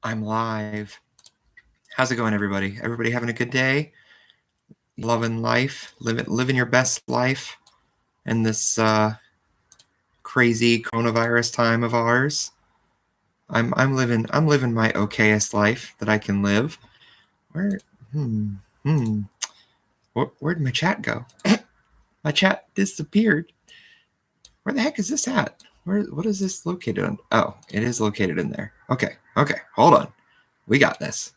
I'm live. How's it going, everybody? Everybody having a good day? Loving life, living your best life in this crazy coronavirus time of ours. I'm living my okayest life that I can live. Where where'd my chat go? My chat disappeared. Where the heck is this at? What is this located on? Oh, it is located in there. Okay, hold on. We got this.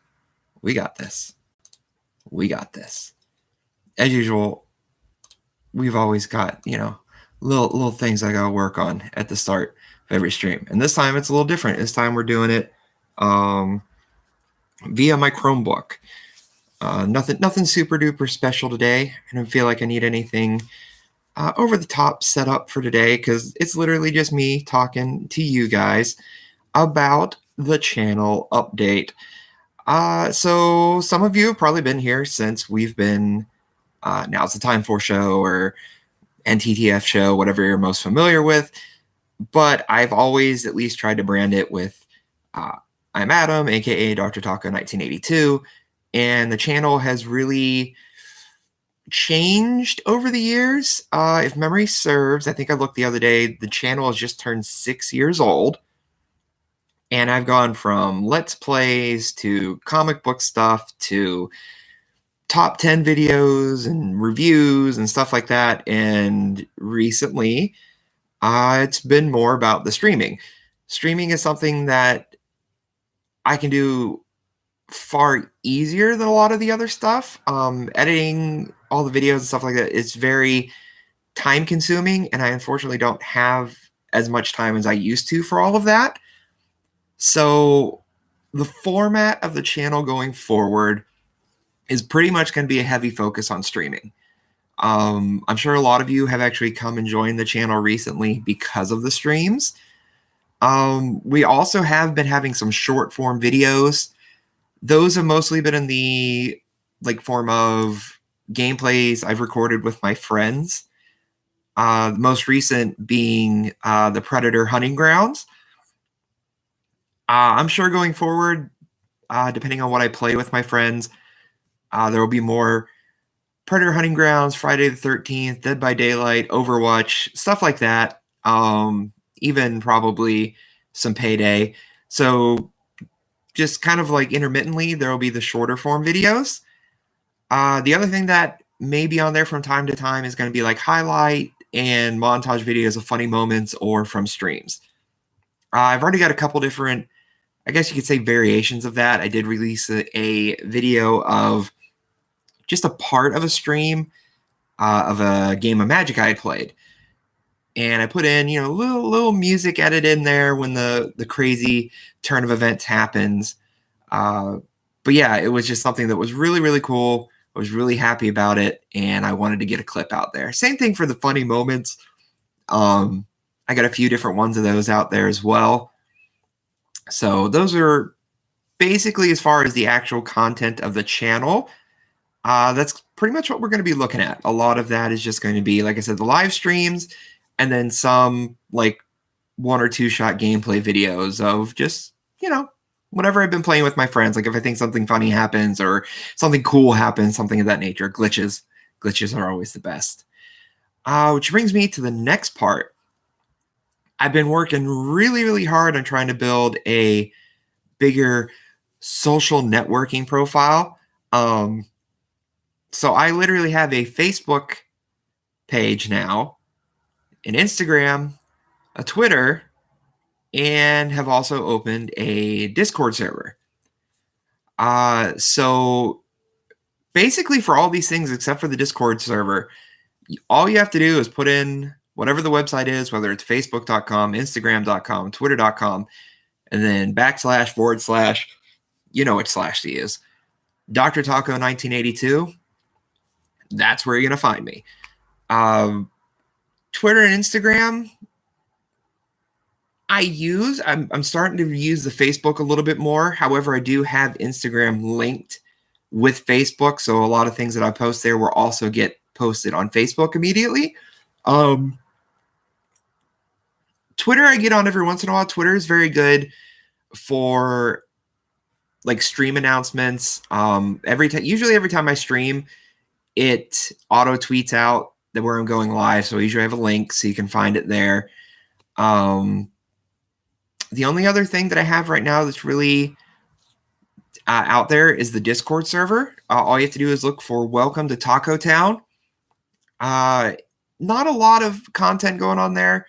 As usual, we've always got, little things I gotta work on at the start of every stream. And this time it's a little different. This time we're doing it via my Chromebook. Nothing super duper special today. I don't feel like I need anything over the top set up for today because it's literally just me talking to you guys about the channel update. So some of you have probably been here since we've been Now's the Time for show or NTTF show, whatever you're most familiar with. But I've always at least tried to brand it with I'm Adam, aka DrTaco1982, and the channel has really changed over the years. If memory serves, I think I looked the other day, the channel has just turned 6 years old. And I've gone from Let's Plays to comic book stuff to top 10 videos and reviews and stuff like that. And recently, it's been more about the streaming. Streaming is something that I can do far easier than a lot of the other stuff. Editing all the videos and stuff like that is very time consuming, and I unfortunately don't have as much time as I used to for all of that. So the format of the channel going forward is pretty much going to be a heavy focus on streaming. I'm sure a lot of you have actually come and joined the channel recently because of the streams. We also have been having some short form videos. Those have mostly been in the form of gameplays I've recorded with my friends. The most recent being the Predator Hunting Grounds. I'm sure going forward, depending on what I play with my friends, there will be more Predator Hunting Grounds, Friday the 13th, Dead by Daylight, Overwatch, stuff like that. Even probably some Payday. So just kind of intermittently, there will be the shorter form videos. The other thing that may be on there from time to time is going to be highlight and montage videos of funny moments or from streams. I've already got a couple different, I guess you could say, variations of that. I did release a video of just a part of a stream of a game of Magic I had played. And I put in, little music edit in there when the crazy turn of events happens. But yeah, it was just something that was really, really cool. I was really happy about it, and I wanted to get a clip out there. Same thing for the funny moments. I got a few different ones of those out there as well. So those are basically as far as the actual content of the channel. That's pretty much what we're going to be looking at. A lot of that is just going to be, like I said, the live streams, and then some 1 or 2 shot gameplay videos of just, whatever I've been playing with my friends. If I think something funny happens or something cool happens, something of that nature. Glitches are always the best. Which brings me to the next part. I've been working really, really hard on trying to build a bigger social networking profile. So I literally have a Facebook page now, an Instagram, a Twitter, and have also opened a Discord server. So basically for all these things, except for the Discord server, all you have to do is put in whatever the website is, whether it's facebook.com, instagram.com, twitter.com, and then // you know which slash to use. DrTaco1982. That's where you're going to find me. Twitter and Instagram, I'm starting to use the Facebook a little bit more. However, I do have Instagram linked with Facebook, so a lot of things that I post there will also get posted on Facebook immediately. Twitter, I get on every once in a while. Twitter is very good for like stream announcements. Usually every time I stream, it auto tweets out that where I'm going live. So I usually have a link so you can find it there. The only other thing that I have right now that's really out there is the Discord server. All you have to do is look for Welcome to Taco Town. Not a lot of content going on there.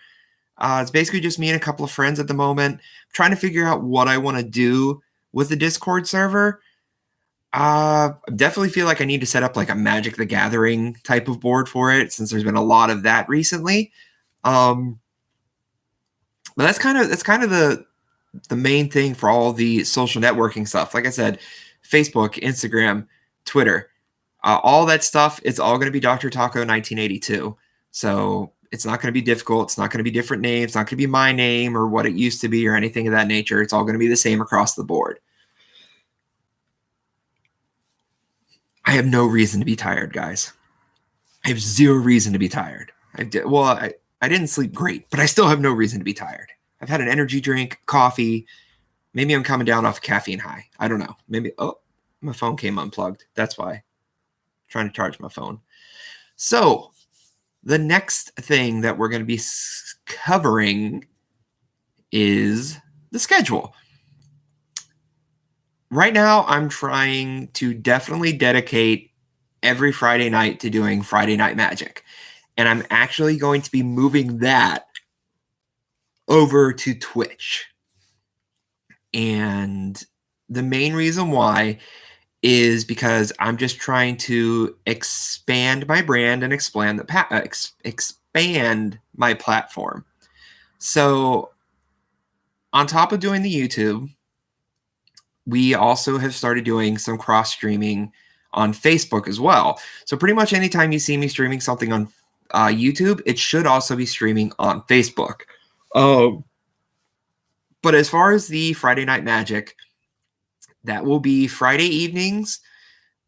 It's basically just me and a couple of friends at the moment. I'm trying to figure out what I want to do with the Discord server. I definitely feel like I need to set up like a Magic the Gathering type of board for it, since there's been a lot of that recently. But that's kind of the main thing for all the social networking stuff. Like I said, Facebook, Instagram, Twitter, all that stuff. It's all going to be DrTaco1982. So it's not going to be difficult. It's not going to be different names. It's not going to be my name or what it used to be or anything of that nature. It's all going to be the same across the board. I have no reason to be tired, guys. I have zero reason to be tired. I didn't sleep great, but I still have no reason to be tired. I've had an energy drink, coffee. Maybe I'm coming down off a caffeine high. I don't know. Maybe, my phone came unplugged. That's why. I'm trying to charge my phone. So the next thing that we're going to be covering is the schedule. Right now, I'm trying to definitely dedicate every Friday night to doing Friday Night Magic. And I'm actually going to be moving that over to Twitch. And the main reason why is because I'm just trying to expand my brand and expand my platform. So on top of doing the YouTube, we also have started doing some cross streaming on Facebook as well. So pretty much anytime you see me streaming something on YouTube, it should also be streaming on Facebook. But as far as the Friday Night Magic, that will be Friday evenings.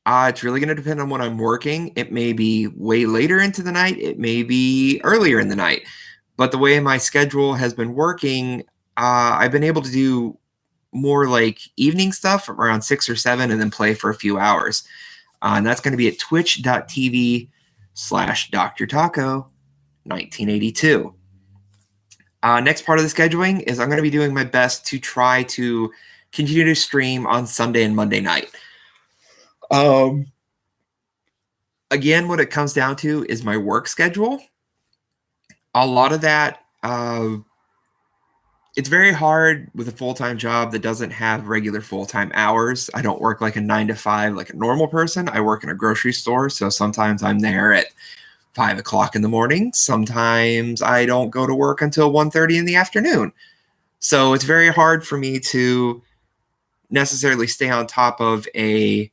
It's really going to depend on when I'm working. It may be way later into the night. It may be earlier in the night. But the way my schedule has been working, I've been able to do more like evening stuff around 6 or 7 and then play for a few hours. And that's going to be at twitch.tv/DrTaco1982. Next part of the scheduling is I'm going to be doing my best to try to continue to stream on Sunday and Monday night. Again, what it comes down to is my work schedule. A lot of that, it's very hard with a full-time job that doesn't have regular full-time hours. I don't work like a 9 to 5 like a normal person. I work in a grocery store, so sometimes I'm there at 5 o'clock in the morning. Sometimes I don't go to work until 1:30 in the afternoon. So it's very hard for me to necessarily stay on top of a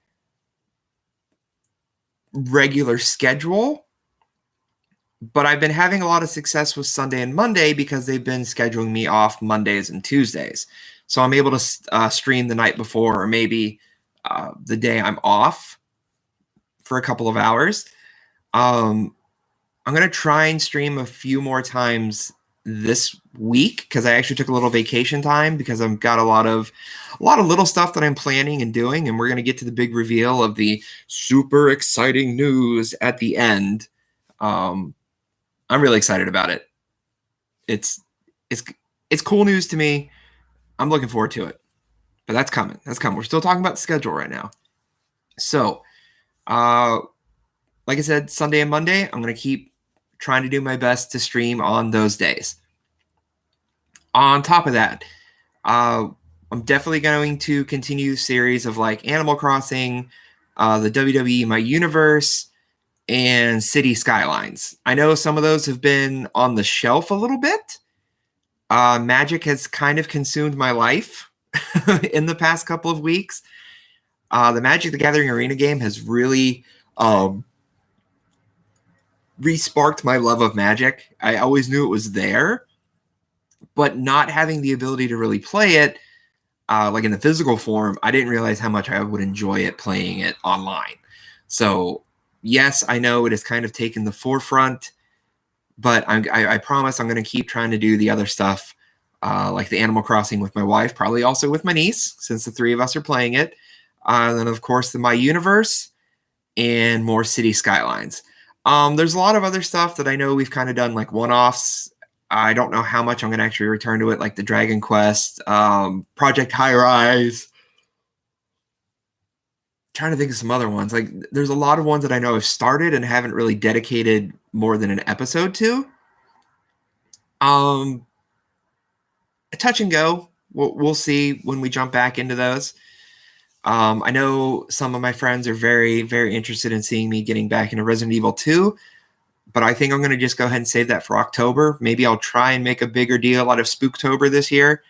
regular schedule. But I've been having a lot of success with Sunday and Monday because they've been scheduling me off Mondays and Tuesdays. So I'm able to stream the night before or maybe the day I'm off for a couple of hours. I'm going to try and stream a few more times this week because I actually took a little vacation time because I've got a lot of little stuff that I'm planning and doing, and we're going to get to the big reveal of the super exciting news at the end. I'm really excited about it. It's cool news to me. I'm looking forward to it. But that's coming. We're still talking about the schedule right now. So, like I said, Sunday and Monday, I'm going to keep trying to do my best to stream on those days. On top of that, I'm definitely going to continue the series of like Animal Crossing, the WWE My Universe, and City Skylines. I know some of those have been on the shelf a little bit. Magic has kind of consumed my life in the past couple of weeks. The Magic the Gathering Arena game has really re-sparked my love of Magic. I always knew it was there, but not having the ability to really play it, like in the physical form, I didn't realize how much I would enjoy it playing it online. So yes, I know it has kind of taken the forefront, but I promise I'm going to keep trying to do the other stuff like the Animal Crossing with my wife, probably also with my niece, since the three of us are playing it. And then, of course, the My Universe and more City Skylines. There's a lot of other stuff that I know we've kind of done, like one-offs. I don't know how much I'm going to actually return to it, like the Dragon Quest, Project High Rise. Trying to think of some other ones. Like, there's a lot of ones that I know I've started and haven't really dedicated more than an episode to. Touch and go. We'll see when we jump back into those. I know some of my friends are very, very interested in seeing me getting back into Resident Evil 2, but I think I'm going to just go ahead and save that for October. Maybe I'll try and make a bigger deal out of Spooktober this year.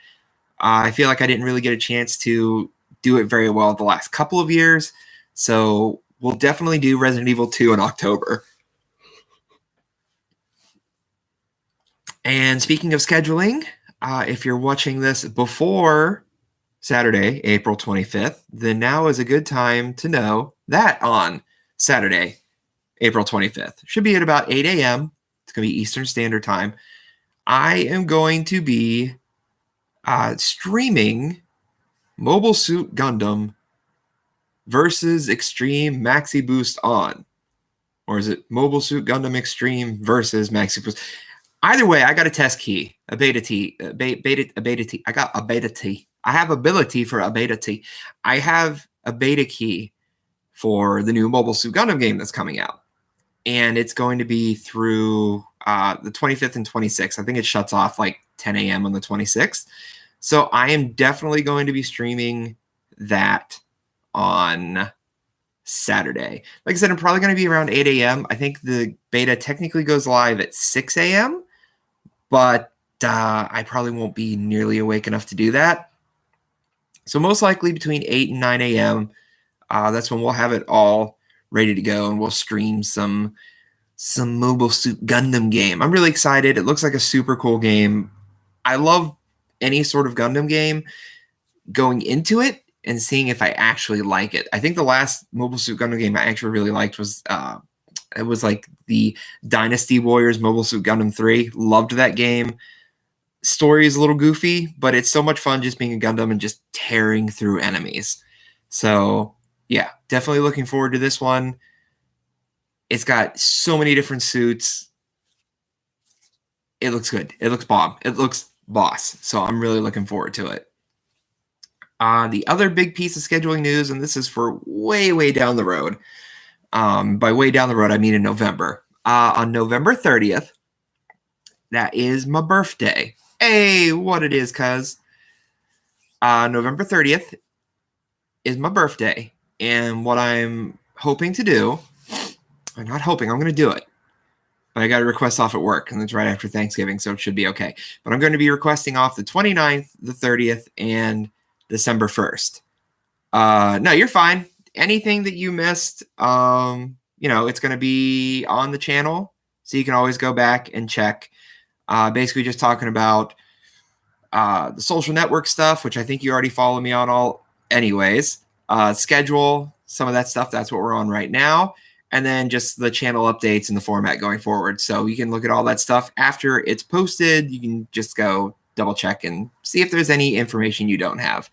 I feel like I didn't really get a chance to do it very well the last couple of years, so we'll definitely do Resident Evil 2 in October. And speaking of scheduling, if you're watching this before Saturday, April 25th, then now is a good time to know that on Saturday, April 25th, should be at about 8 a.m. It's going to be Eastern Standard Time. I am going to be streaming Mobile Suit Gundam versus Extreme Maxi Boost On. Or is it Mobile Suit Gundam Extreme versus Maxi Boost? Either way, I got a test key, a beta T, a beta T. I got a beta T. I have ability for a beta T. I have a beta key for the new Mobile Suit Gundam game that's coming out. And it's going to be through the 25th and 26th. I think it shuts off like 10 a.m. on the 26th. So I am definitely going to be streaming that on Saturday. Like I said, I'm probably going to be around 8 a.m. I think the beta technically goes live at 6 a.m., but I probably won't be nearly awake enough to do that. So most likely between 8 and 9 a.m., that's when we'll have it all ready to go, and we'll stream some Mobile Suit Gundam game. I'm really excited. It looks like a super cool game. I love any sort of Gundam game, going into it and seeing if I actually like it. I think the last Mobile Suit Gundam game I actually really liked was it was like the Dynasty Warriors Mobile Suit Gundam 3. Loved that game. Story is a little goofy, but it's so much fun just being a Gundam and just tearing through enemies. So yeah, definitely looking forward to this one. It's got so many different suits. It looks good. It looks bomb. It looks boss. So I'm really looking forward to it. The other big piece of scheduling news, and this is for way, way down the road. By way down the road, I mean in November. On November 30th, that is my birthday. Hey, what it is, cuz. November 30th is my birthday. And what I'm hoping to do, I'm not hoping, I'm going to do it. But I got a request off at work, and it's right after Thanksgiving, so it should be okay. But I'm going to be requesting off the 29th, the 30th, and December 1st. No, you're fine. Anything that you missed, it's going to be on the channel, so you can always go back and check. Basically just talking about the social network stuff, which I think you already follow me on all anyways. Schedule, some of that stuff, that's what we're on right now. And then just the channel updates and the format going forward. So you can look at all that stuff after it's posted. You can just go double check and see if there's any information you don't have.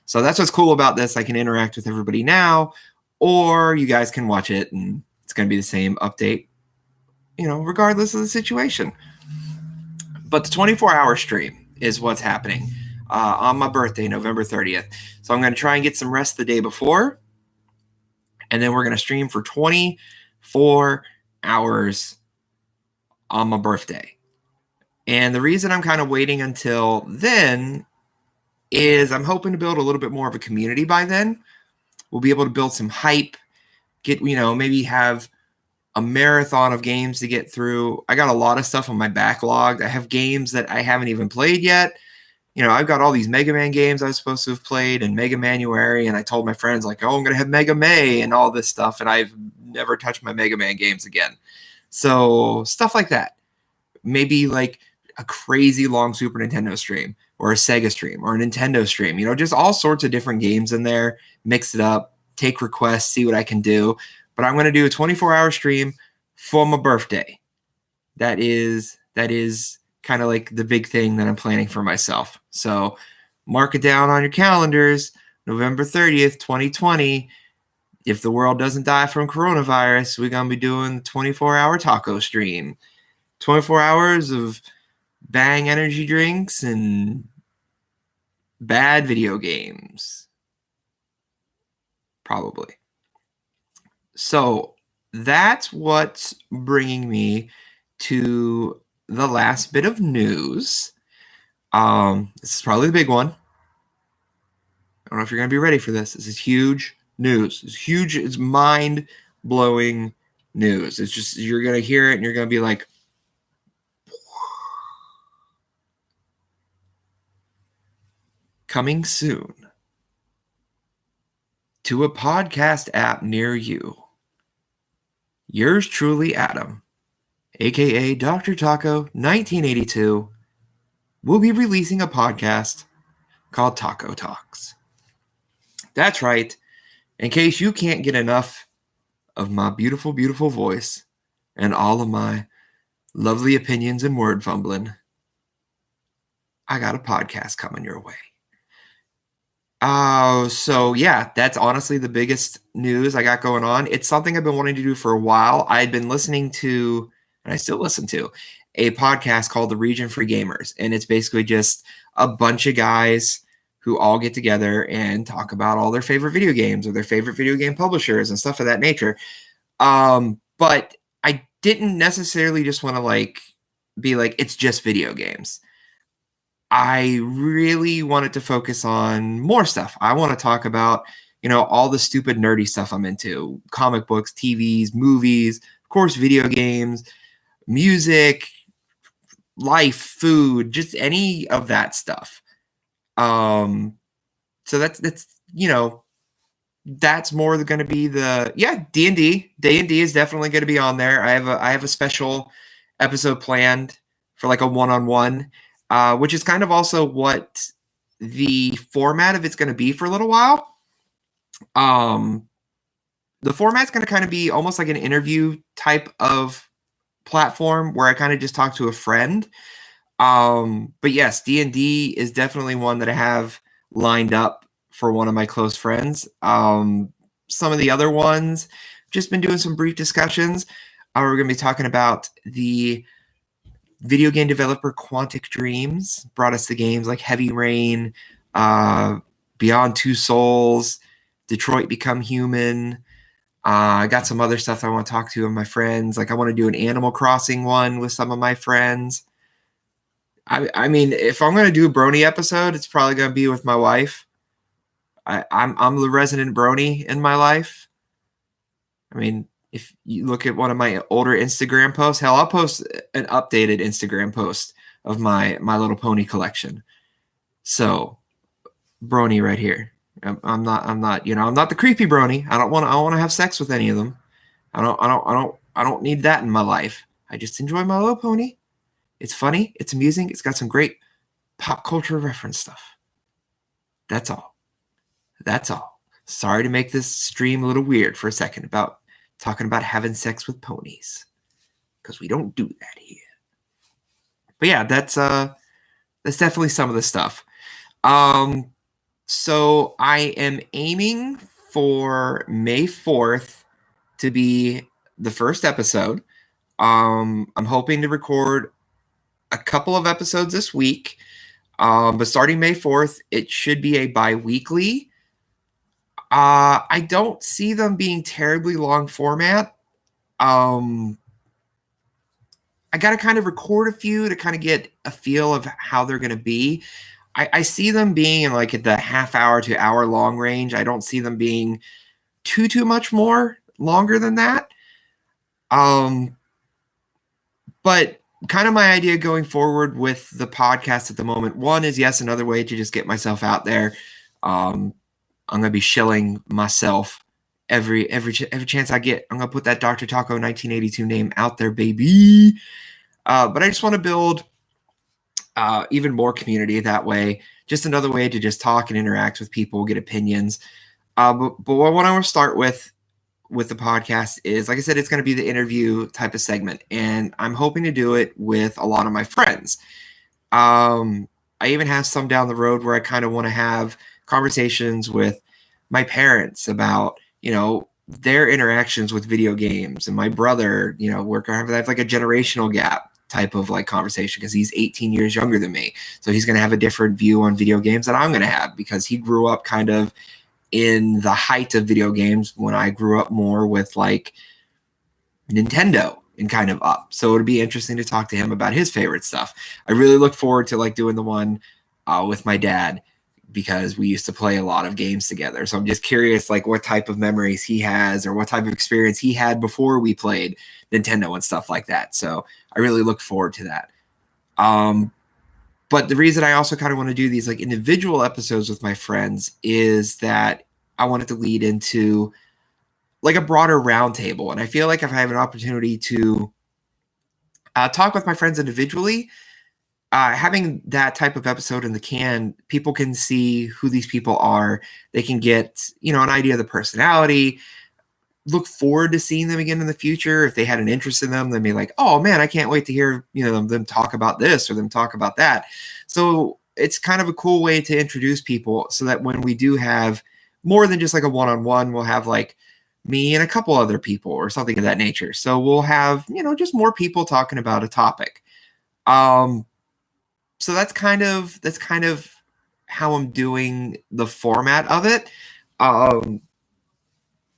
So that's what's cool about this. I can interact with everybody now, or you guys can watch it and it's going to be the same update, regardless of the situation. But the 24-hour stream is what's happening on my birthday, November 30th. So I'm going to try and get some rest the day before. And then we're going to stream for 24 hours on my birthday. And the reason I'm kind of waiting until then is I'm hoping to build a little bit more of a community by then. We'll be able to build some hype, maybe have a marathon of games to get through. I got a lot of stuff on my backlog. I have games that I haven't even played yet. I've got all these Mega Man games I was supposed to have played and Mega Manuary, and I told my friends, I'm going to have Mega May and all this stuff, and I've never touched my Mega Man games again. So stuff like that. Maybe like a crazy long Super Nintendo stream or a Sega stream or a Nintendo stream, just all sorts of different games in there, mix it up, take requests, see what I can do. But I'm going to do a 24-hour stream for my birthday. That is kind of like the big thing that I'm planning for myself. So mark it down on your calendars, November 30th, 2020. If the world doesn't die from coronavirus, we're going to be doing the 24-hour taco stream. 24 hours of Bang energy drinks and bad video games. Probably. So that's what's bringing me to the last bit of news. This is probably the big one. I don't know if you're going to be ready for this. This is huge news. It's huge. It's mind-blowing news. It's just, you're going to hear it and you're going to be like, coming soon to a podcast app near you. Yours truly, Adam, aka DrTaco1982, will be releasing a podcast called Taco Talks. That's right. In case you can't get enough of my beautiful, beautiful voice and all of my lovely opinions and word fumbling, I got a podcast coming your way. So yeah, that's honestly the biggest news I got going on. It's something I've been wanting to do for a while. I'd been listening to, and I still listen to, a podcast called The Region for Gamers. And it's basically just a bunch of guys who all get together and talk about all their favorite video games or their favorite video game publishers and stuff of that nature. But I didn't necessarily just want to be like, it's just video games. I really wanted to focus on more stuff. I want to talk about, all the stupid nerdy stuff I'm into: comic books, TVs, movies, of course, video games, music, life, food, just any of that stuff. So that's that's more going to be D&D. D&D is definitely going to be on there. I have a special episode planned for like a one-on-one. Which is kind of also what the format of it's going to be for a little while. The format's going to kind of be almost like an interview type of platform where I kind of just talk to a friend. But yes, D&D is definitely one that I have lined up for one of my close friends. Some of the other ones, just been doing some brief discussions. We're going to be talking about the video game developer Quantic Dreams. Brought us the games like Heavy Rain, Beyond Two Souls, Detroit Become Human. I got some other stuff I want to talk to of my friends. Like I want to do an Animal Crossing one with some of my friends. I mean, if I'm going to do a Brony episode, it's probably going to be with my wife. I'm the resident Brony in my life. I mean, if you look at one of my older Instagram posts, hell, I'll post an updated Instagram post of my little pony collection. So, Brony right here. I'm not, I'm not the creepy Brony. I don't want to have sex with any of them. I don't need that in my life. I just enjoy my little pony. It's funny. It's amusing. It's got some great pop culture reference stuff. That's all. Sorry to make this stream a little weird for a second about talking about having sex with ponies, because we don't do that here. But yeah, that's definitely some of the stuff. So I am aiming for May 4th to be the first episode. I'm hoping to record a couple of episodes this week. But starting May 4th, it should be a bi-weekly. I don't see them being terribly long format. I got to kind of record a few to kind of get a feel of how they're going to be. I see them being in like at the half hour to hour long range. I don't see them being too much more longer than that. But kind of my idea going forward with the podcast at the moment, one is, yes, another way to just get myself out there. I'm going to be shilling myself every chance I get. I'm going to put that DrTaco1982 name out there, baby. But I just want to build even more community that way. Just another way to just talk and interact with people, get opinions. But what I want to start with with the podcast is, like I said, it's going to be the interview type of segment, and I'm hoping to do it with a lot of my friends. I even have some down the road where I kind of want to have conversations with my parents about, their interactions with video games, and my brother, we're going to have like a generational gap type of like conversation because he's 18 years younger than me. So he's going to have a different view on video games that I'm going to have because he grew up kind of in the height of video games when I grew up more with like Nintendo and kind of up. So it'd be interesting to talk to him about his favorite stuff. I really look forward to like doing the one with my dad because we used to play a lot of games together. So I'm just curious like what type of memories he has or what type of experience he had before we played Nintendo and stuff like that. So I really look forward to that. But the reason I also kind of want to do these like individual episodes with my friends is that I wanted to lead into like a broader roundtable. And I feel like if I have an opportunity to talk with my friends individually, having that type of episode in the can, people can see who these people are. They can get, an idea of the personality, look forward to seeing them again in the future. If they had an interest in them, they'd be like, oh man, I can't wait to hear, them talk about this or them talk about that. So it's kind of a cool way to introduce people so that when we do have more than just like a one-on-one, we'll have like me and a couple other people or something of that nature. So we'll have, just more people talking about a topic. So that's kind of how I'm doing the format of it.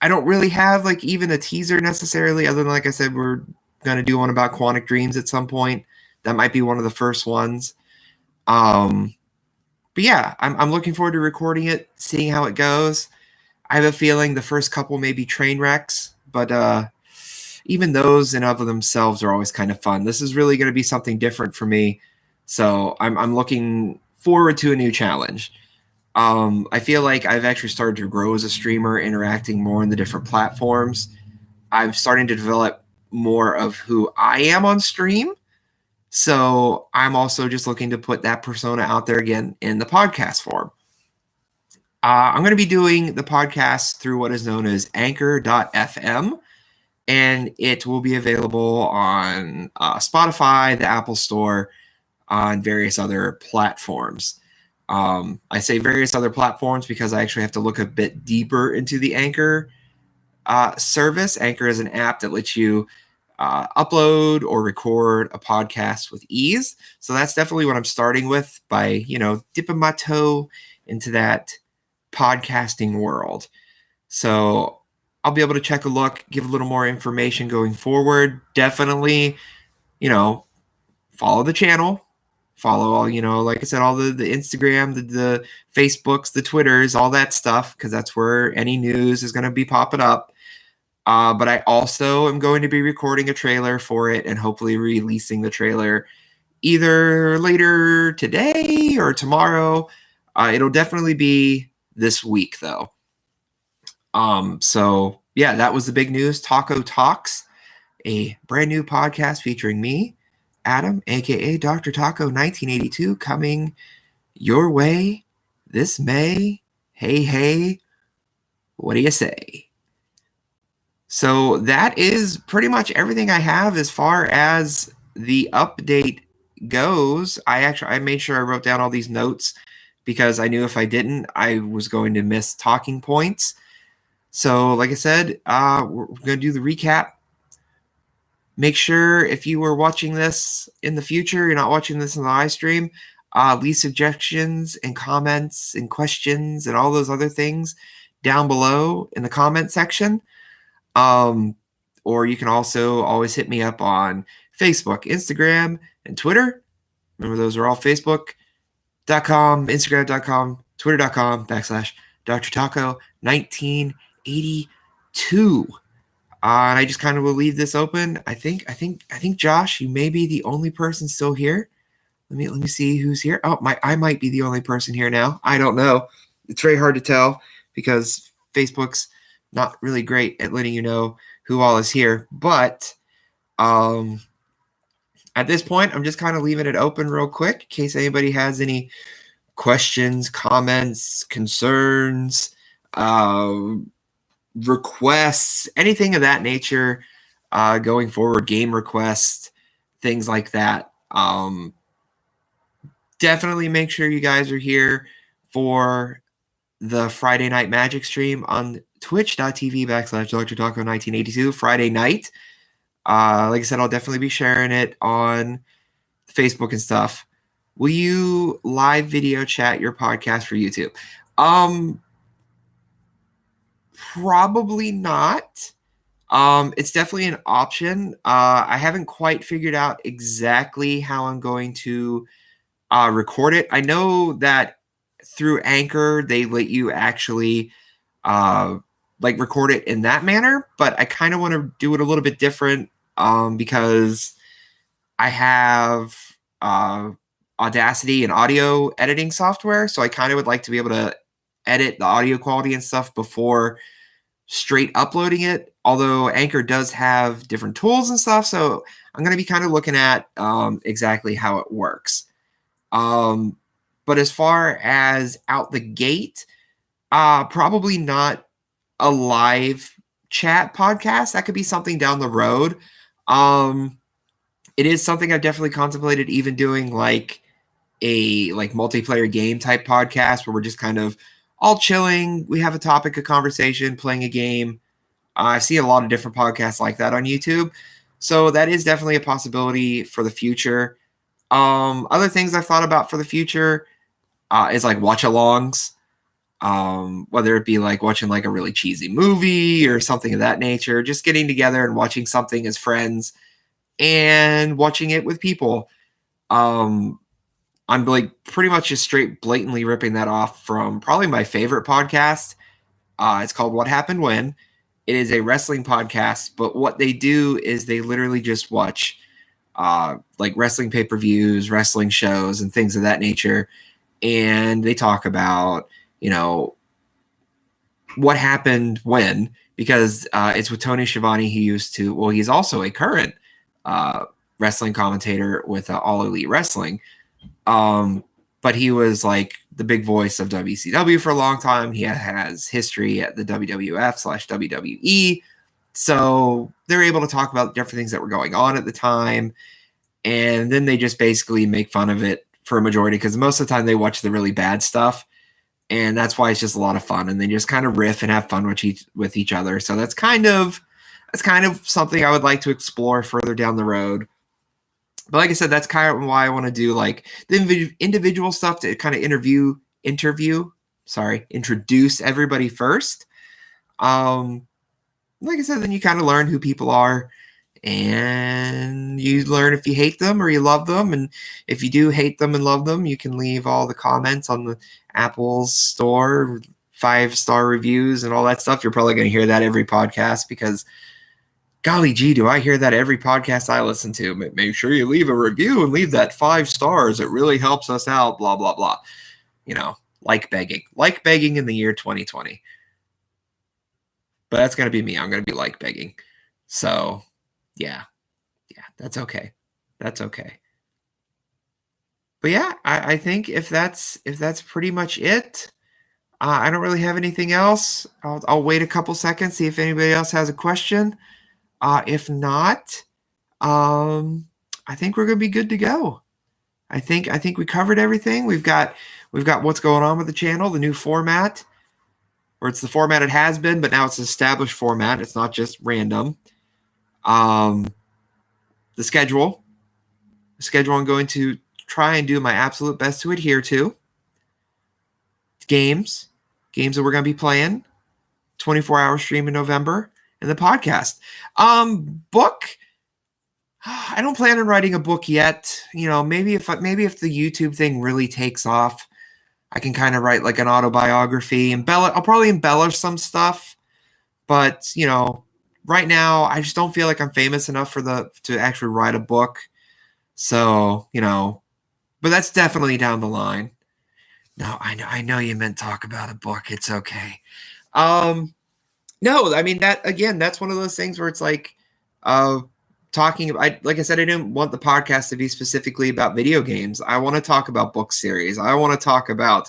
I don't really have like even a teaser necessarily, other than like I said, we're gonna do one about Quantic Dreams at some point. That might be one of the first ones. But yeah, I'm looking forward to recording it, seeing how it goes. I have a feeling the first couple may be train wrecks, but even those in of themselves are always kind of fun. This is really going to be something different for me, so I'm looking forward to a new challenge. I feel like I've actually started to grow as a streamer, interacting more in the different platforms. I'm starting to develop more of who I am on stream. So I'm also just looking to put that persona out there again in the podcast form. I'm going to be doing the podcast through what is known as Anchor.fm, and it will be available on Spotify, the Apple Store, on various other platforms. I say various other platforms because I actually have to look a bit deeper into the Anchor service. Anchor is an app that lets you upload or record a podcast with ease. So that's definitely what I'm starting with by, dipping my toe into that podcasting world. So I'll be able to check a look, give a little more information going forward. Definitely, follow the channel. Follow all, like I said, all the Instagram, the Facebooks, the Twitters, all that stuff, because that's where any news is going to be popping up. But I also am going to be recording a trailer for it and hopefully releasing the trailer either later today or tomorrow. It'll definitely be this week, though. So, yeah, that was the big news. Taco Talks, a brand new podcast featuring me, Adam, a.k.a. DrTaco1982, coming your way this May. Hey, what do you say? So that is pretty much everything I have as far as the update goes. I made sure I wrote down all these notes because I knew if I didn't, I was going to miss talking points. So like I said, we're going to do the recap. Make sure if you were watching this in the future, you're not watching this in the live stream, leave suggestions and comments and questions and all those other things down below in the comment section. Or you can also always hit me up on Facebook, Instagram, and Twitter. Remember, those are all Facebook.com, Instagram.com, Twitter.com/DrTaco1982. And I just kind of will leave this open. I think Josh, you may be the only person still here. Let me see who's here. Oh, I might be the only person here now. I don't know. It's very hard to tell because Facebook's not really great at letting you know who all is here. But at this point, I'm just kind of leaving it open real quick in case anybody has any questions, comments, concerns, requests, anything of that nature, going forward, game requests, things like that. Definitely make sure you guys are here for the Friday Night Magic stream on twitch.tv/DrTaco1982 Friday night. Like I said, I'll definitely be sharing it on Facebook and stuff. Will you live video chat your podcast for YouTube? Probably not. It's definitely an option. I haven't quite figured out exactly how I'm going to record it. I know that through Anchor, they let you actually record it in that manner, but I kind of want to do it a little bit different because I have Audacity and audio editing software, so I kind of would like to be able to edit the audio quality and stuff before straight uploading it, although Anchor does have different tools and stuff, so I'm going to be kind of looking at exactly how it works. But as far as out the gate, probably not a live chat podcast. That could be something down the road. It is something I've definitely contemplated even doing like a multiplayer game type podcast where we're just kind of all chilling. We have a topic of conversation, playing a game. I see a lot of different podcasts like that on YouTube. So that is definitely a possibility for the future. Other things I've thought about for the future is like watch-alongs, whether it be like watching like a really cheesy movie or something of that nature, just getting together and watching something as friends and watching it with people. I'm like pretty much just straight blatantly ripping that off from probably my favorite podcast. It's called What Happened When. It is a wrestling podcast, but what they do is they literally just watch like wrestling pay-per-views, wrestling shows, and things of that nature. And they talk about, what happened when, because it's with Tony Schiavone. He's also a current wrestling commentator with All Elite Wrestling. But he was like the big voice of WCW for a long time. He has history at the WWF/WWE. So they're able to talk about different things that were going on at the time. And then they just basically make fun of it for a majority, because most of the time they watch the really bad stuff. And that's why it's just a lot of fun. And they just kind of riff and have fun with each other. So that's kind of something I would like to explore further down the road. But like I said, that's kind of why I want to do like the individual stuff to kind of introduce everybody first. Like I said, then you kind of learn who people are, and you learn if you hate them or you love them. And if you do hate them and love them, you can leave all the comments on the Apple store, 5-star reviews and all that stuff. You're probably going to hear that every podcast, because golly gee, do I hear that every podcast I listen to. Make sure you leave a review and leave that 5 stars. It really helps us out, blah, blah, blah. Like begging in the year 2020. But that's going to be me. I'm going to be like begging. So, yeah, that's okay. That's okay. But yeah, I think if that's pretty much it, I don't really have anything else. I'll wait a couple seconds, see if anybody else has a question. If not, I think we're going to be good to go. I think we covered everything. We've got what's going on with the channel, the new format, or it's the format it has been, but now it's an established format. It's not just random. The schedule I'm going to try and do my absolute best to adhere to. Games that we're going to be playing, 24-hour stream in November. And the podcast. Book. I don't plan on writing a book yet. Maybe if the YouTube thing really takes off, I can kind of write like an autobiography. I'll probably embellish some stuff, but right now I just don't feel like I'm famous enough to actually write a book. So but that's definitely down the line. No, I know you meant talk about a book. It's okay. No, I mean that's one of those things where it's like talking about, like I said, I didn't want the podcast to be specifically about video games. I want to talk about book series. I want to talk about,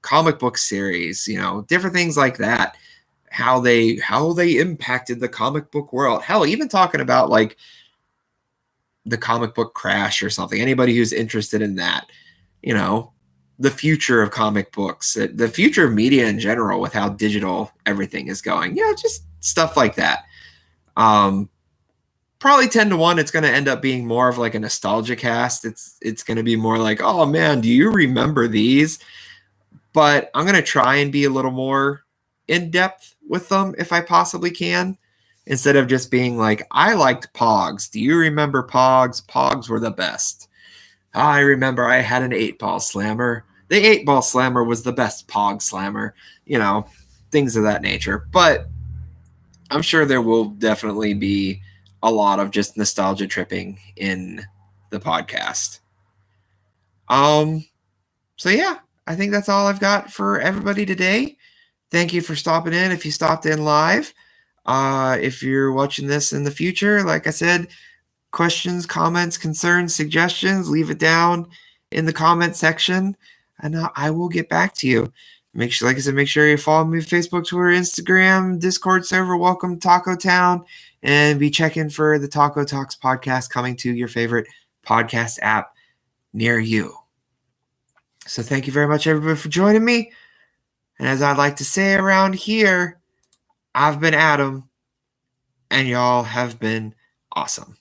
comic book series, different things like that. how they impacted the comic book world. Hell, even talking about like the comic book crash or something. Anybody who's interested in that, you know, the future of comic books, the future of media in general, with how digital everything is going. Just stuff like that. Probably 10 to 1, it's going to end up being more of like a nostalgia cast. It's going to be more like, oh man, do you remember these? But I'm going to try and be a little more in depth with them if I possibly can, instead of just being like, I liked Pogs. Do you remember Pogs? Pogs were the best. I remember I had an 8-ball slammer. The 8-ball slammer was the best Pog slammer, things of that nature. But I'm sure there will definitely be a lot of just nostalgia tripping in the podcast. So yeah, I think that's all I've got for everybody today. Thank you for stopping in. If you stopped in live, if you're watching this in the future, like I said, questions, comments, concerns, suggestions, leave it down in the comment section, and I will get back to you. Make sure, like I said, make sure you follow me on Facebook, Twitter, Instagram, Discord server. Welcome Taco Town, and be checking for the Taco Talks podcast coming to your favorite podcast app near you. So thank you very much, everybody, for joining me. And as I like to say around here, I've been Adam, and y'all have been awesome.